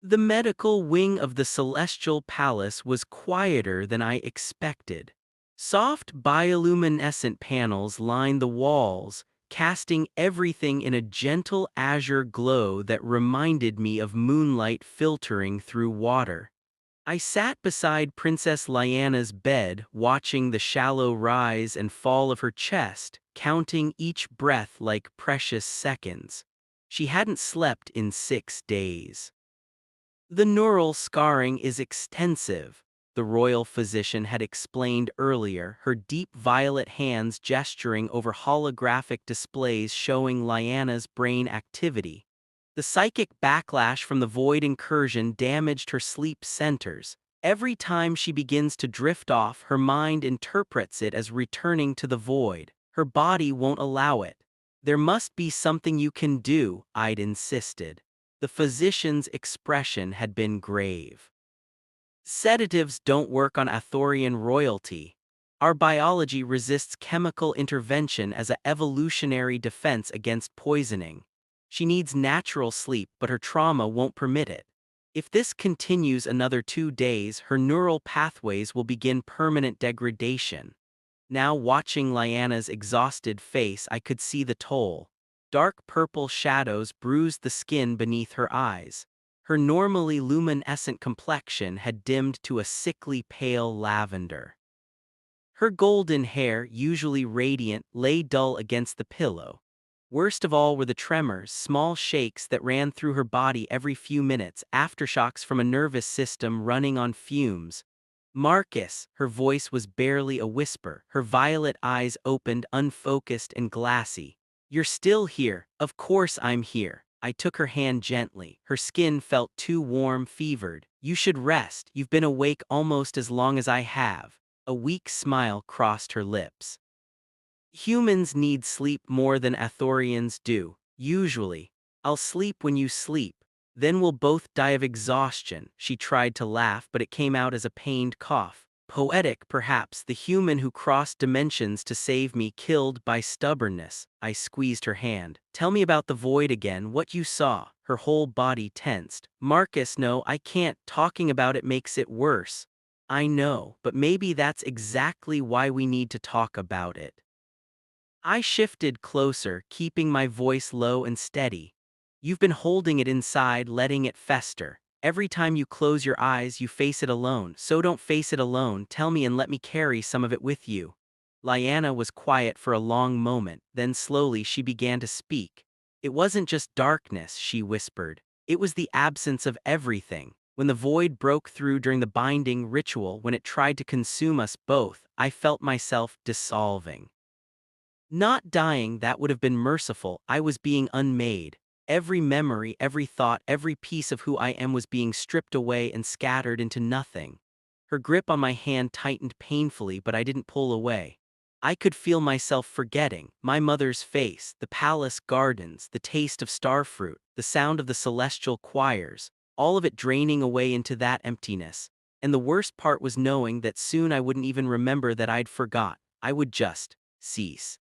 The medical wing of the Celestial Palace was quieter than I expected. Soft bioluminescent panels lined the walls, casting everything in a gentle azure glow that reminded me of moonlight filtering through water. I sat beside Princess Lyanna's bed, watching the shallow rise and fall of her chest, counting each breath like precious seconds. She hadn't slept in 6 days. The neural scarring is extensive, the royal physician had explained earlier, her deep violet hands gesturing over holographic displays showing Lyanna's brain activity. The psychic backlash from the void incursion damaged her sleep centers. Every time she begins to drift off, her mind interprets it as returning to the void. Her body won't allow it. There must be something you can do, I'd insisted. The physician's expression had been grave. Sedatives don't work on Athorian royalty. Our biology resists chemical intervention as an evolutionary defense against poisoning. She needs natural sleep, but her trauma won't permit it. If this continues another 2 days, her neural pathways will begin permanent degradation. Now, watching Lyanna's exhausted face, I could see the toll. Dark purple shadows bruised the skin beneath her eyes. Her normally luminescent complexion had dimmed to a sickly pale lavender. Her golden hair, usually radiant, lay dull against the pillow. Worst of all were the tremors, small shakes that ran through her body every few minutes, aftershocks from a nervous system running on fumes. Marcus, her voice was barely a whisper, her violet eyes opened, unfocused and glassy. You're still here. Of course I'm here. I took her hand gently. Her skin felt too warm, fevered. You should rest. You've been awake almost as long as I have. A weak smile crossed her lips. Humans need sleep more than Athorians do, usually. I'll sleep when you sleep. Then we'll both die of exhaustion. She tried to laugh, but it came out as a pained cough. Poetic, perhaps, the human who crossed dimensions to save me, killed by stubbornness. I squeezed her hand. Tell me about the void again, what you saw. Her whole body tensed. Marcus, no, I can't. Talking about it makes it worse. I know, but maybe that's exactly why we need to talk about it. I shifted closer, keeping my voice low and steady. You've been holding it inside, letting it fester. Every time you close your eyes, you face it alone. So don't face it alone. Tell me and let me carry some of it with you. Lyanna was quiet for a long moment, then slowly she began to speak. It wasn't just darkness, she whispered. It was the absence of everything. When the void broke through during the binding ritual, when it tried to consume us both, I felt myself dissolving. Not dying, that would have been merciful. I was being unmade. Every memory, every thought, every piece of who I am was being stripped away and scattered into nothing. Her grip on my hand tightened painfully, but I didn't pull away. I could feel myself forgetting my mother's face, the palace gardens, the taste of starfruit, the sound of the celestial choirs, all of it draining away into that emptiness. And the worst part was knowing that soon I wouldn't even remember that I'd forgot. I would just cease.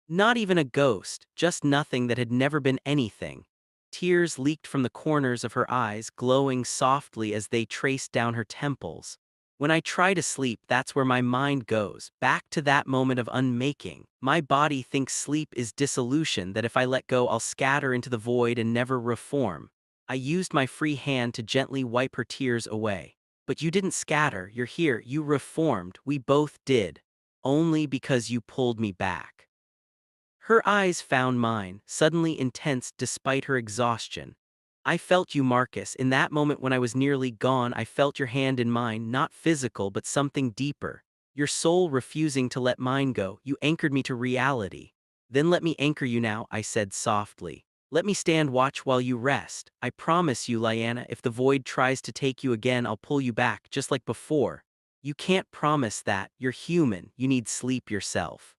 Not even a ghost, just nothing that had never been anything. Tears leaked from the corners of her eyes, glowing softly as they traced down her temples. When I try to sleep, that's where my mind goes, back to that moment of unmaking. My body thinks sleep is dissolution, that if I let go, I'll scatter into the void and never reform. I used my free hand to gently wipe her tears away. But you didn't scatter, you're here, you reformed, we both did. Only because you pulled me back. Her eyes found mine, suddenly intense despite her exhaustion. I felt you, Marcus. In that moment when I was nearly gone, I felt your hand in mine, not physical but something deeper. Your soul refusing to let mine go, you anchored me to reality. Then let me anchor you now, I said softly. Let me stand watch while you rest. I promise you, Lyanna, if the void tries to take you again, I'll pull you back, just like before. You can't promise that. You're human. You need sleep yourself.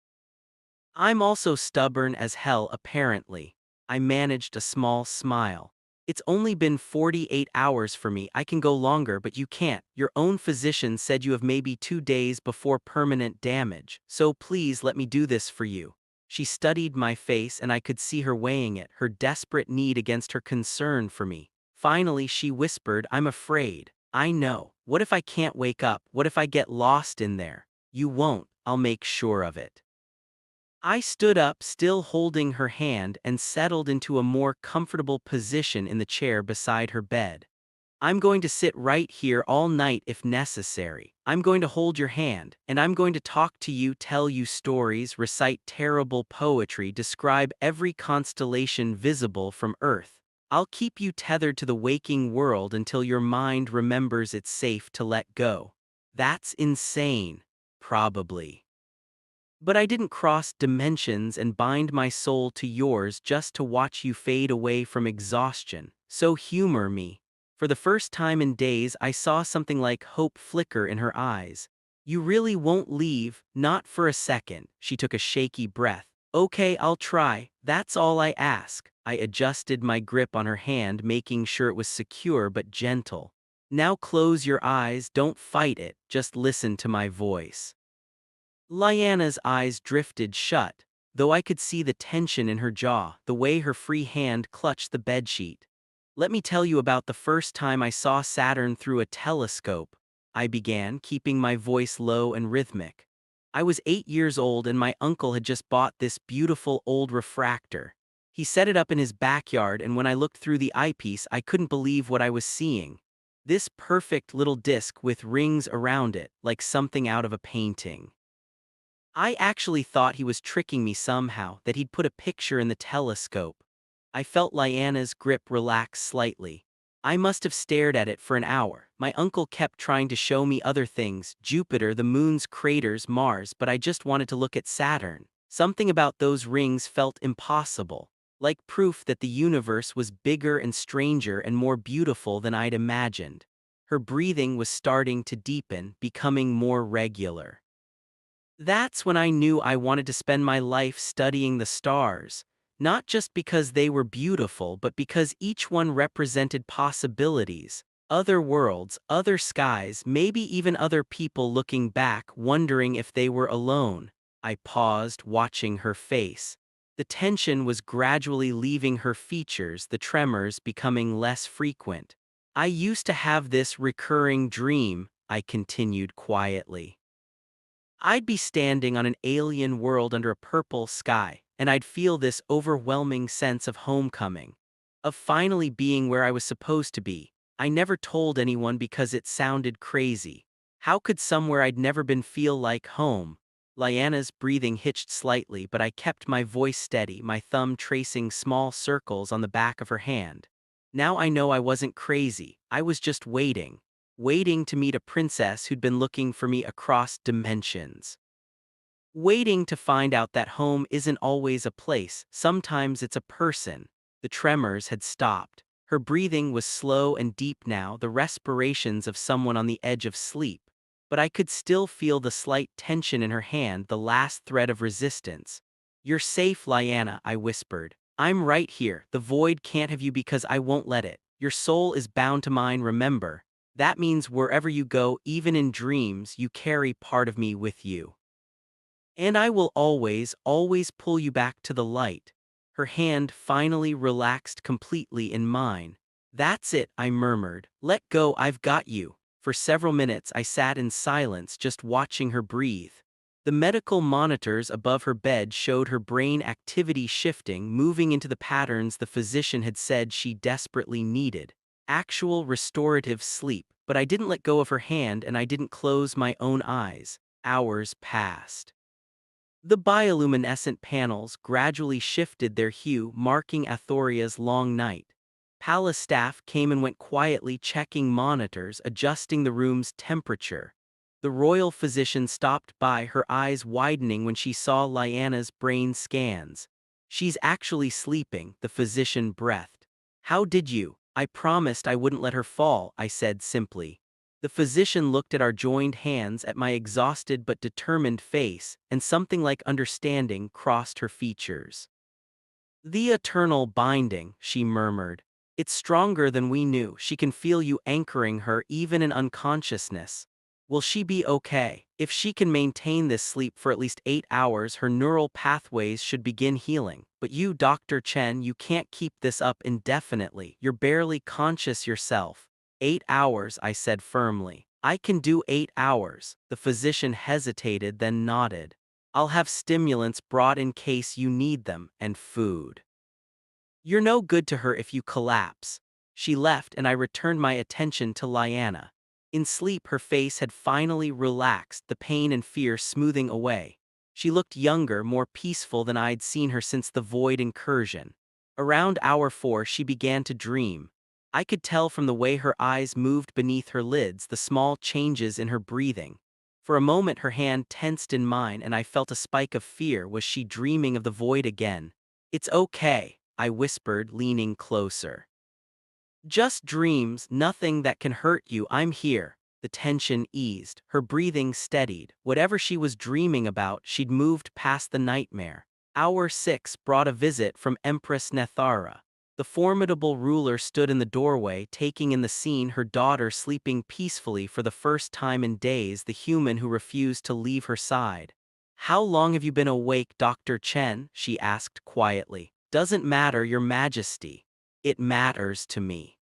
I'm also stubborn as hell, apparently. I managed a small smile. It's only been 48 hours for me. I can go longer, but you can't. Your own physician said you have maybe 2 days before permanent damage. So please let me do this for you. She studied my face and I could see her weighing it, her desperate need against her concern for me. Finally, she whispered, "I'm afraid." "I know. What if I can't wake up? What if I get lost in there?" "You won't. I'll make sure of it." I stood up, still holding her hand, and settled into a more comfortable position in the chair beside her bed. "I'm going to sit right here all night if necessary. I'm going to hold your hand, and I'm going to talk to you, tell you stories, recite terrible poetry, describe every constellation visible from Earth. I'll keep you tethered to the waking world until your mind remembers it's safe to let go." That's insane. Probably. But I didn't cross dimensions and bind my soul to yours just to watch you fade away from exhaustion. So humor me. For the first time in days, I saw something like hope flicker in her eyes. "You really won't leave, not for a second." She took a shaky breath. "Okay, I'll try. That's all I ask." I adjusted my grip on her hand, making sure it was secure but gentle. "Now close your eyes, don't fight it, just listen to my voice." Lyanna's eyes drifted shut, though I could see the tension in her jaw, the way her free hand clutched the bedsheet. "Let me tell you about the first time I saw Saturn through a telescope," I began, keeping my voice low and rhythmic. "I was 8 years old and my uncle had just bought this beautiful old refractor. He set it up in his backyard, and when I looked through the eyepiece, I couldn't believe what I was seeing. This perfect little disc with rings around it, like something out of a painting. I actually thought he was tricking me somehow, that he'd put a picture in the telescope." I felt Lyanna's grip relax slightly. "I must have stared at it for an hour. My uncle kept trying to show me other things, Jupiter, the moon's craters, Mars, but I just wanted to look at Saturn. Something about those rings felt impossible, like proof that the universe was bigger and stranger and more beautiful than I'd imagined." Her breathing was starting to deepen, becoming more regular. "That's when I knew I wanted to spend my life studying the stars, not just because they were beautiful, but because each one represented possibilities, other worlds, other skies, maybe even other people looking back, wondering if they were alone." I paused, watching her face. The tension was gradually leaving her features, the tremors becoming less frequent. "I used to have this recurring dream," I continued quietly. "I'd be standing on an alien world under a purple sky, and I'd feel this overwhelming sense of homecoming, of finally being where I was supposed to be. I never told anyone because it sounded crazy. How could somewhere I'd never been feel like home?" Lyanna's breathing hitched slightly, but I kept my voice steady, my thumb tracing small circles on the back of her hand. "Now I know I wasn't crazy. I was just waiting to meet a princess who'd been looking for me across dimensions. Waiting to find out that home isn't always a place, sometimes it's a person." The tremors had stopped. Her breathing was slow and deep now, the respirations of someone on the edge of sleep. But I could still feel the slight tension in her hand, the last thread of resistance. "You're safe, Lyanna," I whispered. "I'm right here. The void can't have you because I won't let it. Your soul is bound to mine, remember. That means wherever you go, even in dreams, you carry part of me with you. And I will always pull you back to the light." Her hand finally relaxed completely in mine. "That's it," I murmured. "Let go, I've got you." For several minutes I sat in silence, just watching her breathe. The medical monitors above her bed showed her brain activity shifting, moving into the patterns the physician had said she desperately needed. Actual restorative sleep, but I didn't let go of her hand and I didn't close my own eyes. Hours passed. The bioluminescent panels gradually shifted their hue, marking Athoria's long night. Palace staff came and went quietly, checking monitors, adjusting the room's temperature. The royal physician stopped by, her eyes widening when she saw Lyanna's brain scans. "She's actually sleeping," the physician breathed. "How did you?" "I promised I wouldn't let her fall," I said simply. The physician looked at our joined hands, at my exhausted but determined face, and something like understanding crossed her features. "The eternal binding," she murmured. "It's stronger than we knew. She can feel you anchoring her even in unconsciousness." Will she be okay? If she can maintain this sleep for at least 8 hours, her neural pathways should begin healing. But you, Dr. Chen, you can't keep this up indefinitely. You're barely conscious yourself. 8 hours, I said firmly. I can do 8 hours. The physician hesitated, then nodded. I'll have stimulants brought in case you need them, and food. You're no good to her if you collapse. She left and I returned my attention to Lyanna. In sleep her face had finally relaxed, the pain and fear smoothing away. She looked younger, more peaceful than I'd seen her since the Void incursion. Around hour 4 she began to dream. I could tell from the way her eyes moved beneath her lids, the small changes in her breathing. For a moment her hand tensed in mine and I felt a spike of fear. Was she dreaming of the Void again? It's okay, I whispered, leaning closer. Just dreams, nothing that can hurt you, I'm here. The tension eased, her breathing steadied. Whatever she was dreaming about, she'd moved past the nightmare. Hour 6 brought a visit from Empress Nethara. The formidable ruler stood in the doorway, taking in the scene, her daughter sleeping peacefully for the first time in days, the human who refused to leave her side. How long have you been awake, Dr. Chen? She asked quietly. Doesn't matter, Your Majesty. It matters to me.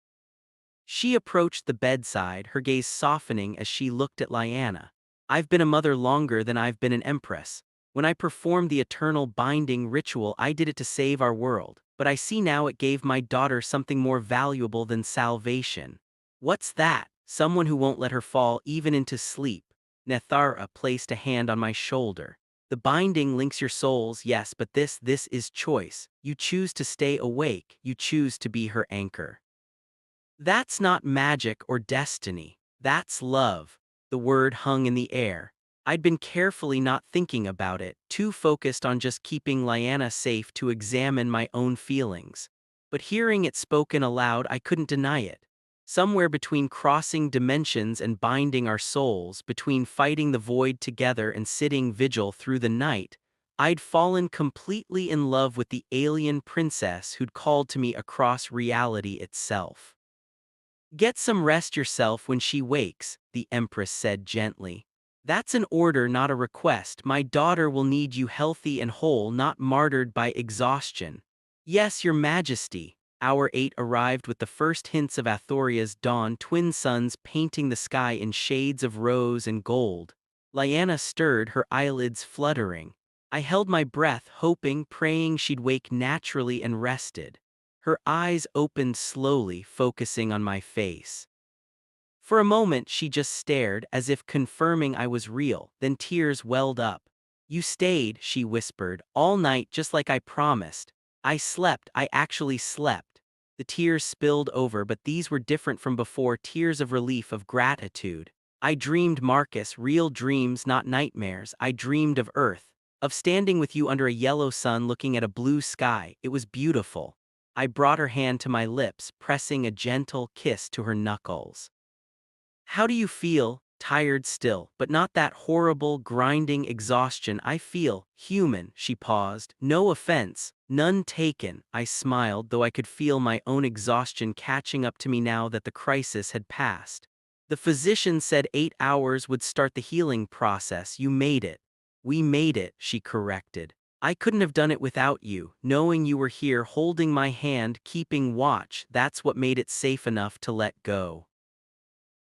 She approached the bedside, her gaze softening as she looked at Lyanna. I've been a mother longer than I've been an empress. When I performed the eternal binding ritual, I did it to save our world, but I see now it gave my daughter something more valuable than salvation. What's that? Someone who won't let her fall even into sleep. Nethara placed a hand on my shoulder. The binding links your souls, yes, but this is choice. You choose to stay awake, you choose to be her anchor. That's not magic or destiny, that's love. The word hung in the air. I'd been carefully not thinking about it, too focused on just keeping Lyanna safe to examine my own feelings. But hearing it spoken aloud, I couldn't deny it. Somewhere between crossing dimensions and binding our souls, between fighting the void together and sitting vigil through the night, I'd fallen completely in love with the alien princess who'd called to me across reality itself. Get some rest yourself when she wakes, the Empress said gently. That's an order, not a request. My daughter will need you healthy and whole, not martyred by exhaustion. Yes, Your Majesty. Hour 8 arrived with the first hints of Athoria's dawn, twin suns painting the sky in shades of rose and gold. Lyanna stirred, her eyelids fluttering. I held my breath, hoping, praying she'd wake naturally and rested. Her eyes opened slowly, focusing on my face. For a moment she just stared, as if confirming I was real, then tears welled up. You stayed, she whispered, all night just like I promised. I slept, I actually slept. The tears spilled over, but these were different from before, tears of relief, of gratitude. I dreamed, Marcus, real dreams, not nightmares. I dreamed of Earth, of standing with you under a yellow sun looking at a blue sky. It was beautiful. I brought her hand to my lips, pressing a gentle kiss to her knuckles. How do you feel? Tired still, but not that horrible, grinding exhaustion. I feel human, she paused. No offense, none taken. I smiled, though I could feel my own exhaustion catching up to me now that the crisis had passed. The physician said 8 hours would start the healing process. You made it. We made it, she corrected. I couldn't have done it without you. Knowing you were here holding my hand, keeping watch, that's what made it safe enough to let go.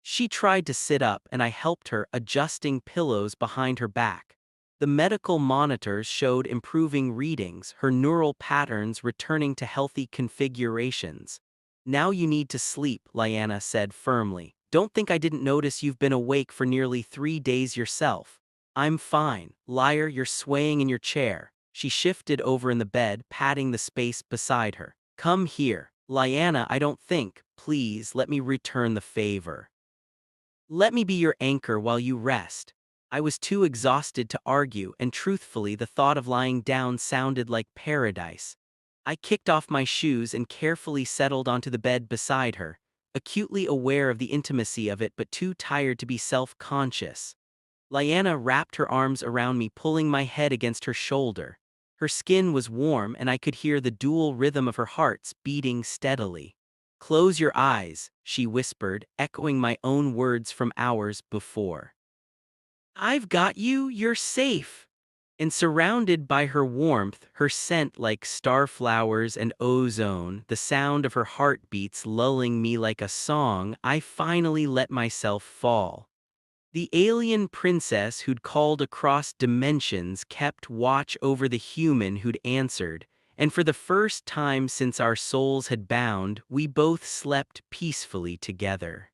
She tried to sit up and I helped her, adjusting pillows behind her back. The medical monitors showed improving readings, her neural patterns returning to healthy configurations. Now you need to sleep, Lyanna said firmly. Don't think I didn't notice you've been awake for nearly 3 days yourself. I'm fine. Liar, you're swaying in your chair. She shifted over in the bed, patting the space beside her. Come here. Lyanna, I don't think. Please, let me return the favor. Let me be your anchor while you rest. I was too exhausted to argue, and truthfully the thought of lying down sounded like paradise. I kicked off my shoes and carefully settled onto the bed beside her, acutely aware of the intimacy of it but too tired to be self-conscious. Lyanna wrapped her arms around me, pulling my head against her shoulder. Her skin was warm and I could hear the dual rhythm of her heart's beating steadily. Close your eyes, she whispered, echoing my own words from hours before. I've got you, you're safe. And surrounded by her warmth, her scent like starflowers and ozone, the sound of her heartbeats lulling me like a song, I finally let myself fall. The alien princess who'd called across dimensions kept watch over the human who'd answered, and for the first time since our souls had bound, we both slept peacefully together.